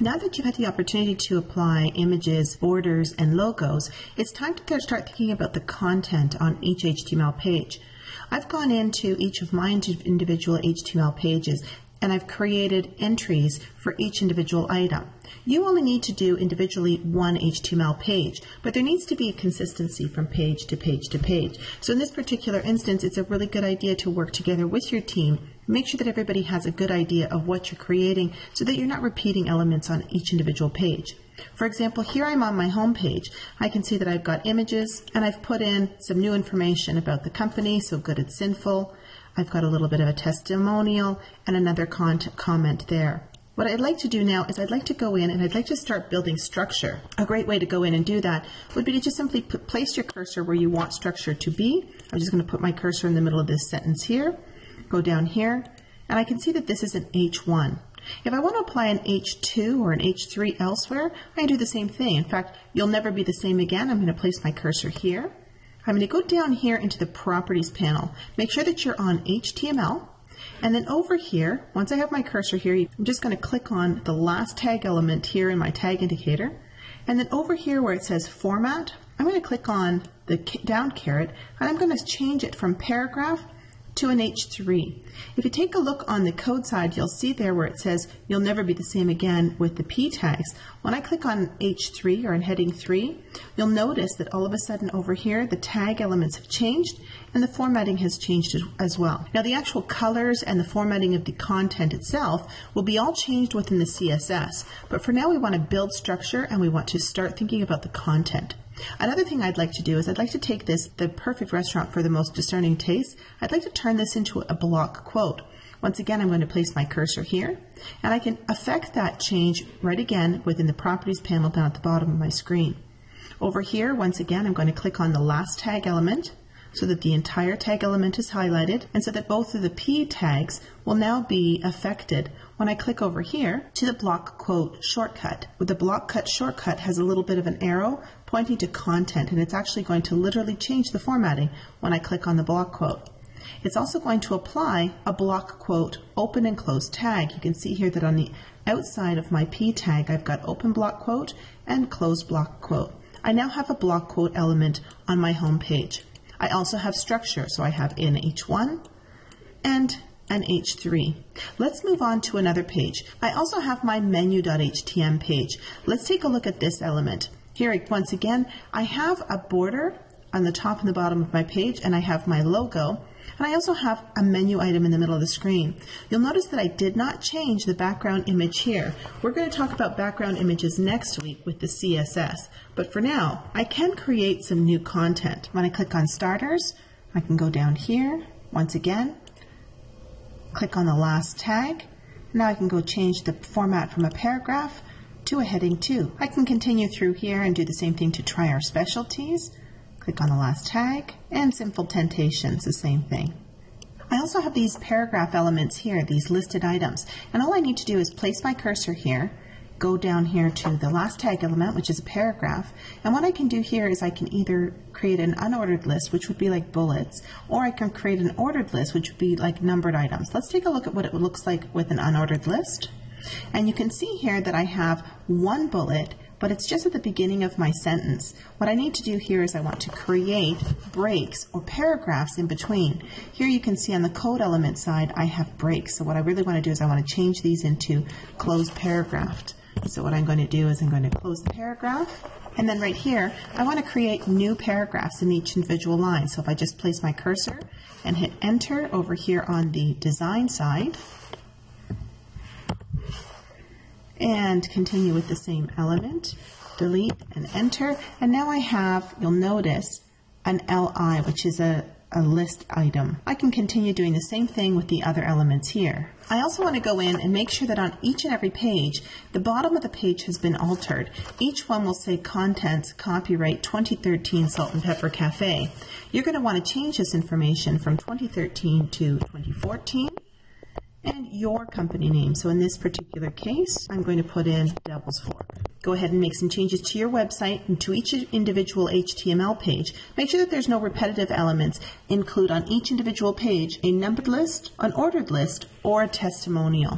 Now that you've had the opportunity to apply images, borders, and logos, it's time to start thinking about the content on each HTML page. I've gone into each of my individual HTML pages and I've created entries for each individual item. You only need to do individually one HTML page, but there needs to be consistency from page to page to page. So in this particular instance, it's a really good idea to work together with your team. Make sure that everybody has a good idea of what you're creating so that you're not repeating elements on each individual page. For example, here I'm on my home page. I can see that I've got images and I've put in some new information about the company, so good it's sinful. I've got a little bit of a testimonial and another comment there. What I'd like to do now is I'd like to go in and I'd like to start building structure. A great way to go in and do that would be to just simply place your cursor where you want structure to be. I'm just going to put my cursor in the middle of this sentence here, go down here, and I can see that this is an H1. If I want to apply an H2 or an H3 elsewhere, I can do the same thing. In fact, you'll never be the same again. I'm going to place my cursor here. I'm going to go down here into the Properties panel. Make sure that you're on HTML. And then over here, once I have my cursor here, I'm just going to click on the last tag element here in my tag indicator. And then over here where it says Format, I'm going to click on the down caret, and I'm going to change it from paragraph to an H3. If you take a look on the code side, you'll see there where it says you'll never be the same again with the P tags. When I click on H3 or in heading 3, you'll notice that all of a sudden over here the tag elements have changed and the formatting has changed as well. Now the actual colors and the formatting of the content itself will be all changed within the CSS, but for now we want to build structure and we want to start thinking about the content. Another thing I'd like to do is I'd like to take this, the perfect restaurant for the most discerning taste, I'd like to turn this into a block quote. Once again, I'm going to place my cursor here, and I can affect that change right again within the Properties panel down at the bottom of my screen. Over here, once again, I'm going to click on the last tag element so that the entire tag element is highlighted and so that both of the P tags will now be affected when I click over here to the block quote shortcut. The block cut shortcut has a little bit of an arrow pointing to content, and it's actually going to literally change the formatting when I click on the block quote. It's also going to apply a block quote open and close tag. You can see here that on the outside of my P tag I've got open block quote and close block quote. I now have a block quote element on my home page. I also have structure, so I have an H1 and an H3. Let's move on to another page. I also have my menu.htm page. Let's take a look at this element. Here, once again, I have a border on the top and the bottom of my page, and I have my logo, and I also have a menu item in the middle of the screen. You'll notice that I did not change the background image here. We're going to talk about background images next week with the CSS, but for now, I can create some new content. When I click on Starters, I can go down here, once again, click on the last tag. Now I can go change the format from a paragraph to a heading 2. I can continue through here and do the same thing to try our specialties. Click on the last tag, and Sinful Temptations, the same thing. I also have these paragraph elements here, these listed items, and all I need to do is place my cursor here, go down here to the last tag element, which is a paragraph, and what I can do here is I can either create an unordered list, which would be like bullets, or I can create an ordered list, which would be like numbered items. Let's take a look at what it looks like with an unordered list. And you can see here that I have one bullet, but it's just at the beginning of my sentence. What I need to do here is I want to create breaks or paragraphs in between. Here you can see on the code element side I have breaks. So what I really want to do is I want to change these into closed paragraph. So what I'm going to do is I'm going to close the paragraph, and then right here I want to create new paragraphs in each individual line. So if I just place my cursor and hit enter over here on the design side, and continue with the same element, delete and enter, and now I have, you'll notice, an LI, which is a list item. I can continue doing the same thing with the other elements here. I also want to go in and make sure that on each and every page, the bottom of the page has been altered. Each one will say Contents, Copyright 2013 Salt and Pepper Cafe. You're going to want to change this information from 2013 to 2014. And your company name. So in this particular case, I'm going to put in Devil's Fork. Go ahead and make some changes to your website and to each individual HTML page. Make sure that there's no repetitive elements. Include on each individual page a numbered list, an ordered list, or a testimonial.